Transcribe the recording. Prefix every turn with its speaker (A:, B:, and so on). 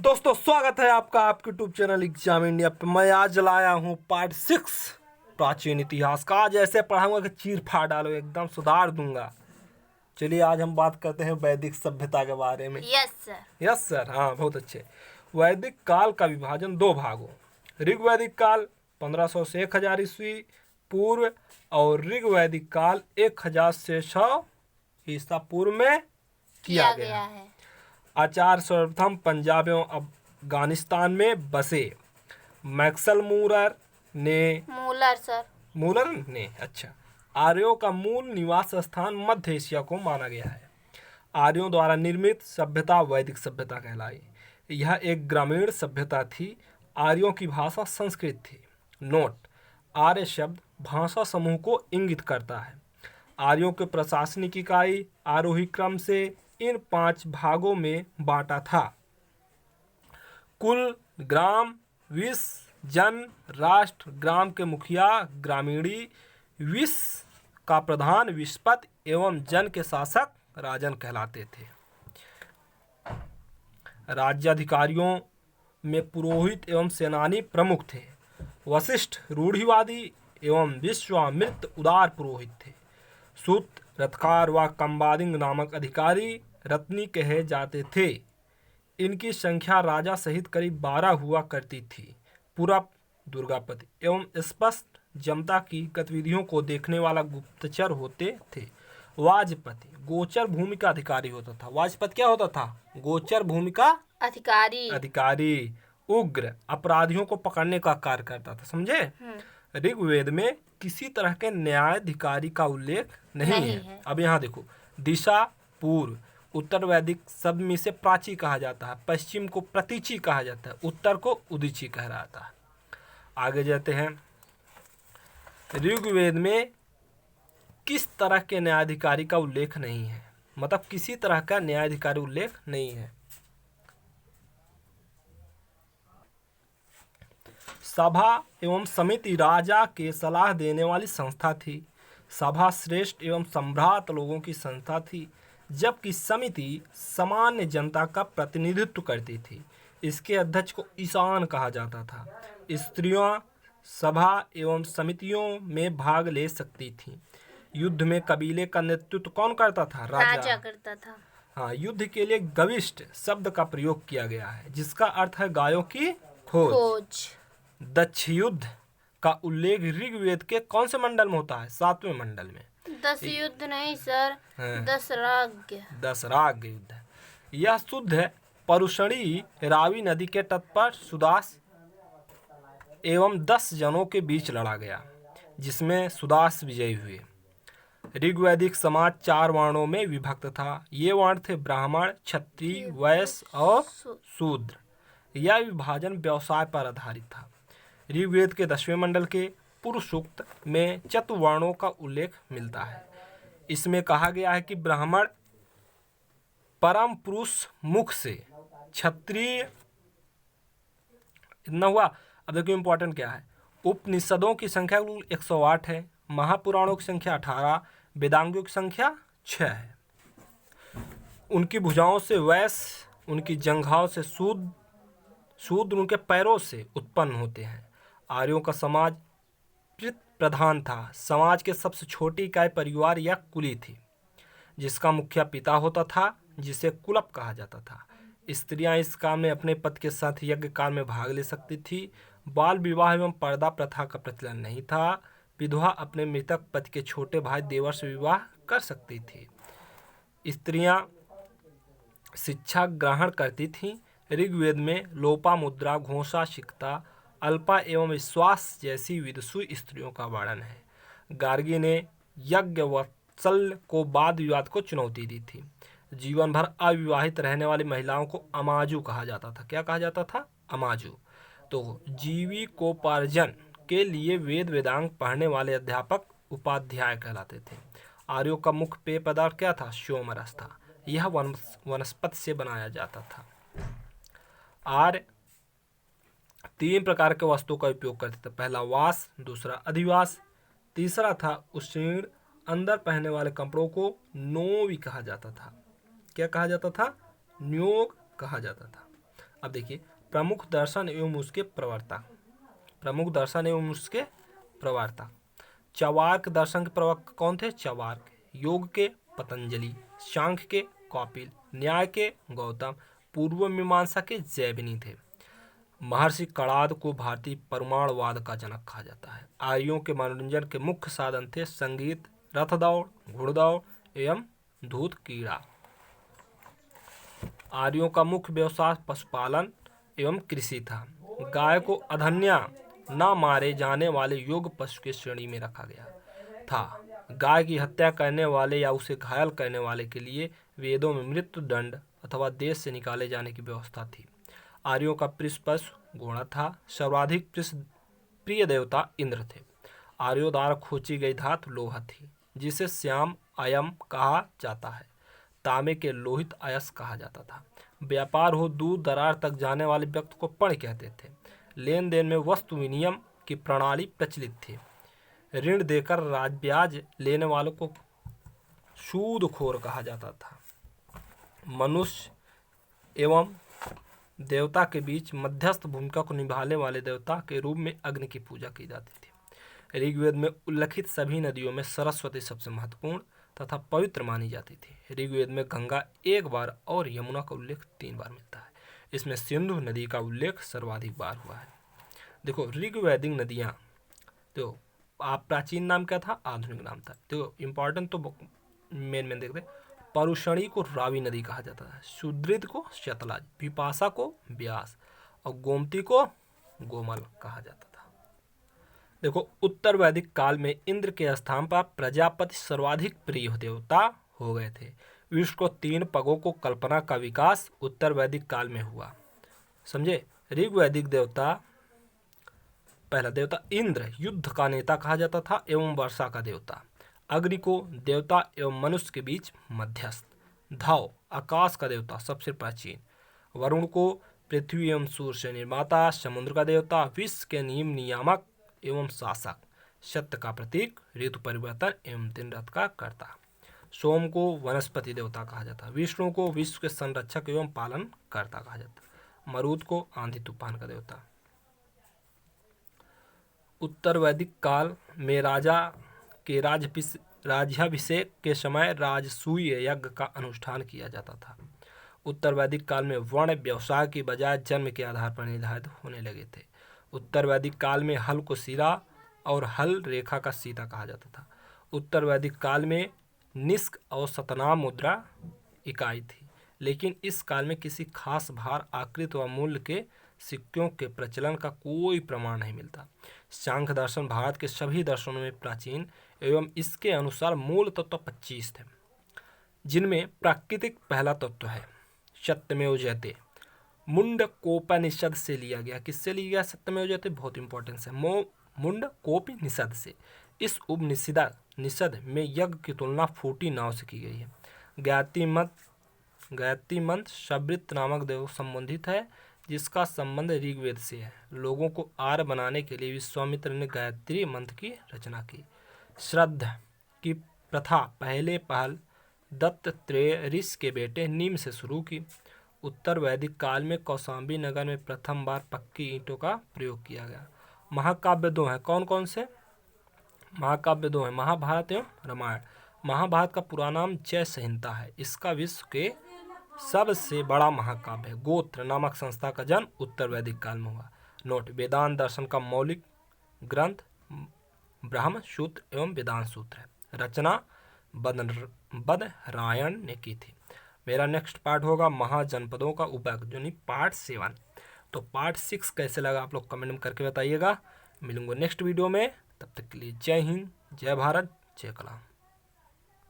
A: दोस्तों स्वागत है आपका आपके यूट्यूब चैनल एग्जाम इंडिया पे। मैं आज लाया हूँ पार्ट 6 प्राचीन इतिहास का। आज ऐसे पढ़ाऊंगा कि चीर फाड़ डालो, एकदम सुधार दूंगा। चलिए आज हम बात करते हैं वैदिक सभ्यता के बारे में।
B: Yes sir.
A: यस सर, हाँ बहुत अच्छे। वैदिक काल का विभाजन दो भागों, ऋग्वैदिक काल 1500 से 1000 ईस्वी पूर्व और ऋग्वैदिक काल 1000 से 100 ईसा पूर्व में किया गया
B: है।
A: आचार्य सर्वप्रथम पंजाब एवं अफगानिस्तान में बसे। मैक्सल मूलर ने अच्छा आर्यों का मूल निवास स्थान मध्य एशिया को माना गया है। आर्यों द्वारा निर्मित सभ्यता वैदिक सभ्यता कहलाई। यह एक ग्रामीण सभ्यता थी। आर्यों की भाषा संस्कृत थी। नोट: आर्य शब्द भाषा समूह को इंगित करता है। आर्यों के प्रशासनिक इकाई आरोही क्रम से इन 5 भागों में बांटा था: कुल, ग्राम, विस, जन, राष्ट्र, ग्राम के मुखिया ग्रामीणी, विस का प्रधान विस्पत एवं जन के शासक राजन कहलाते थे। राज्याधिकारियों में पुरोहित एवं सेनानी प्रमुख थे। वशिष्ठ रूढ़िवादी एवं विश्वामित्र उदार पुरोहित थे। सूत, रथकार व कंबादिंग नामक अधिकारी रत्नी कहे जाते थे। इनकी संख्या राजा सहित करीब 12 हुआ करती थी। पूरब दुर्गापति एवं स्पष्ट जनता की गतिविधियों को देखने वाला गुप्तचर होते थे। वाजपति गोचर भूमि का अधिकारी होता था। वाजपति क्या होता था? गोचर भूमि का अधिकारी। उग्र अपराधियों को पकड़ने का कार्य करता था। समझे? ऋग्वेद में किसी तरह के न्यायाधिकारी का उल्लेख नहीं है। अब यहाँ देखो, दिशा पूर्व, उत्तर वैदिक शब्द में से प्राची कहा जाता है, पश्चिम को प्रतीची कहा जाता है, उत्तर को उदीची कहा जाता है। आगे जाते हैं। ऋग्वेद में किस तरह के न्यायाधिकारी का उल्लेख नहीं है, मतलब किसी तरह का न्यायाधिकारी उल्लेख नहीं है। सभा एवं समिति राजा के सलाह देने वाली संस्था थी। सभा श्रेष्ठ एवं सम्भ्रात लोगों की संस्था थी, जबकि समिति सामान्य जनता का प्रतिनिधित्व करती थी। इसके अध्यक्ष को ईशान कहा जाता था। स्त्रियां सभा एवं समितियों में भाग ले सकती थीं। युद्ध में कबीले का नेतृत्व कौन करता था? राजा
B: करता था।
A: हाँ, युद्ध के लिए गविष्ट शब्द का प्रयोग किया गया है, जिसका अर्थ है गायों की खोज। दक्ष युद्ध का उल्लेख ऋग्वेद के कौन से मंडल में होता है? 7वें मंडल में।
B: दस युद्ध नहीं सर,
A: दशराग युद्ध। यह शुद्ध परुषणी रावी नदी के तट पर सुदास एवं 10 जनों के बीच लड़ा गया, जिसमें सुदास विजयी हुए। ऋग्वैदिक समाज 4 वर्णों में विभक्त था। ये वर्ण थे ब्राह्मण, क्षत्रिय, वैश्य और शूद्र। यह विभाजन व्यवसाय पर आधारित था। ऋग्वेद के 10वें मंडल के पूर्व सूक्त में चतुर्वर्णों का उल्लेख मिलता है। इसमें कहा गया है कि ब्राह्मण परम पुरुष मुख से, क्षत्रिय, इतना हुआ। अब देखिए इंपॉर्टेंट क्या है। उपनिषदों की संख्या 108 है, महापुराणों की संख्या 18, वेदांगों की संख्या 6 है। उनकी भुजाओं से वैश्य, उनकी जंघाओं से शूद्र उनके पैरों से उत्पन्न होते हैं। आर्यों का समाज प्रधान था। समाज के सबसे छोटी इकाई परिवार या कुली थी, जिसका मुखिया पिता होता था, जिसे कुलप कहा जाता था। स्त्रियां इस काम में अपने पति के साथ यज्ञ काल में भाग ले सकती थी। बाल विवाह एवं पर्दा प्रथा का प्रचलन नहीं था। विधवा अपने मृतक पति के छोटे भाई देवर से विवाह कर सकती थी। स्त्रियां शिक्षा ग्रहण करती थीं। ऋग्वेद में लोपामुद्रा, घोषा, शिक्ता, अल्पा एवं विश्वास जैसी विदुषी स्त्रियों का वर्णन है। गार्गी ने यज्ञवत्सल को वाद विवाद को चुनौती दी थी। जीवन भर अविवाहित रहने वाली महिलाओं को अमाजू कहा जाता था। क्या कहा जाता था? अमाजू। तो जीविकोपार्जन के लिए वेद वेदांग पढ़ने वाले अध्यापक उपाध्याय कहलाते थे। आर्यों का मुख्य पेय पदार्थ क्या था? सोमरस था। यह वनस्पति से बनाया जाता था। आर्य 3 प्रकार के वस्तुओं का उपयोग करते थे। पहला वास, दूसरा अधिवास, तीसरा था उष्णीण। अंदर पहनने वाले कपड़ों को नोवी कहा जाता था। क्या कहा जाता था? न्योग कहा जाता था। अब देखिए, प्रमुख दर्शन एवं उसके प्रवर्तक। प्रमुख दर्शन एवं उसके प्रवर्तक। चवार्क दर्शन के प्रवर्तक कौन थे? चवार्क। योग के पतंजलि, सांख्य के कौपिल, न्याय के गौतम, पूर्व मीमांसा के जैमिनी थे। महर्षि कणाद को भारतीय परमाणुवाद का जनक कहा जाता है। आर्यों के मनोरंजन के मुख्य साधन थे संगीत, रथ दौड़, घुड़दौड़ एवं दूध कीड़ा। आर्यों का मुख्य व्यवसाय पशुपालन एवं कृषि था। गाय को अधन्या न मारे जाने वाले योग पशु की श्रेणी में रखा गया था। गाय की हत्या करने वाले या उसे घायल करने वाले के लिए वेदों में मृत्यु दंड अथवा देश से निकाले जाने की व्यवस्था थी। आर्यों का प्रिय पशु घोड़ा था। सर्वाधिक प्रिय देवता इंद्र थे। आर्यों द्वारा खोजी गई धातु लोहा थी, जिसे श्याम अयम कहा जाता है। तांबे के लोहित अयस कहा जाता था। व्यापार हो दूर दरार तक जाने वाले व्यक्ति को पण कहते थे। लेन देन में वस्तु विनिमय की प्रणाली प्रचलित थी। ऋण देकर ब्याज लेने वालों को सूदखोर कहा जाता था। मनुष्य एवं देवता के बीच मध्यस्थ भूमिका को निभाने वाले देवता के रूप में अग्नि की पूजा की जाती थी। ऋग्वेद में उल्लिखित सभी नदियों में सरस्वती सबसे महत्वपूर्ण तथा पवित्र मानी जाती थी। ऋग्वेद में गंगा एक बार और यमुना का उल्लेख 3 बार मिलता है। इसमें सिंधु नदी का उल्लेख सर्वाधिक बार हुआ है। देखो, ऋग्वैदिक नदियाँ, तो आप प्राचीन नाम क्या था, आधुनिक नाम था। तो इम्पोर्टेंट तो मेन देखते। परुषणी को रावी नदी कहा जाता है, सुदृढ़ को शतलज, विपाशा को व्यास और गोमती को गोमल कहा जाता था। देखो, उत्तर वैदिक काल में इंद्र के स्थान पर प्रजापति सर्वाधिक प्रिय देवता हो गए थे। विश्व को 3 पगों को कल्पना का विकास उत्तर वैदिक काल में हुआ। समझे? ऋग्वैदिक देवता, पहला देवता इंद्र युद्ध का नेता कहा जाता था एवं वर्षा का देवता। अग्नि को देवता एवं मनुष्य के बीच मध्यस्थ। धाव आकाश का देवता सबसे प्राचीन। वरुण को पृथ्वी एवं सूर्य से निर्माता। समुद्र का देवता विश्व के नियामक एवं शासक। सत्य का प्रतीक, ऋतु परिवर्तन एवं दिन रात का कर्ता। सोम को वनस्पति देवता कहा जाता है। विष्णु को विश्व के संरक्षक एवं पालन कर्ता कहा जाता है। मरुत को आंधी तूफान का देवता। उत्तर वैदिक काल में राजा के राज्याभिषेक के समय राजसूय यज्ञ का अनुष्ठान किया जाता था। उत्तर वैदिक काल में वर्ण व्यवसाय की बजाय जन्म के आधार पर निर्धारित होने लगे थे। उत्तर वैदिक काल में हल को सिरा और हल रेखा का सीता कहा जाता था। उत्तर वैदिक काल में निष्क और शतनाम मुद्रा इकाई थी, लेकिन इस काल में किसी खास भार, आकृति व मूल्य के सिक्कों के प्रचलन का कोई प्रमाण नहीं मिलता। सांख्य दर्शन भारत के सभी दर्शनों में प्राचीन एवं इसके अनुसार मूल तत्व 25 थे, जिनमें प्राकृतिक पहला तत्व है सत्यमेव जयते। मुंडकोपनिषद से लिया गया। किससे लिया गया? सत्यमेव जयते, बहुत इंपॉर्टेंस है। मुंडकोपनिषद से। इस उपनिषद में यज्ञ की तुलना फूटी नाव से की गई है। गायत्री मंत्र शबृत नामक देव संबंधित है, जिसका संबंध ऋग्वेद से है। लोगों को आर्य बनाने के लिए विश्वामित्र ने गायत्री मंत्र की रचना की। श्राद्ध की प्रथा पहल दत्तात्रेय ऋषि के बेटे नीम से शुरू की। उत्तर वैदिक काल में कौशाम्बी नगर में प्रथम बार पक्की ईंटों का प्रयोग किया गया। महाकाव्य 2 हैं। कौन कौन से महाकाव्य? 2 हैं, महाभारत एवं रामायण। महाभारत का पूरा नाम जय संहिता है। इसका विश्व के सबसे बड़ा महाकाव्य है। गोत्र नामक संस्था का जन्म उत्तर वैदिक काल में हुआ। नोट: वेदांत दर्शन का मौलिक ग्रंथ ब्रह्म सूत्र एवं वेदांत सूत्र है। रचना बदरायण ने की थी। मेरा नेक्स्ट पार्ट होगा महाजनपदों का उपयोग, यानी पार्ट 7। तो पार्ट 6 कैसे लगा आप लोग कमेंट में करके बताइएगा। मिलूंगा नेक्स्ट वीडियो में, तब तक के लिए जय हिंद, जय भारत, जय कलाम।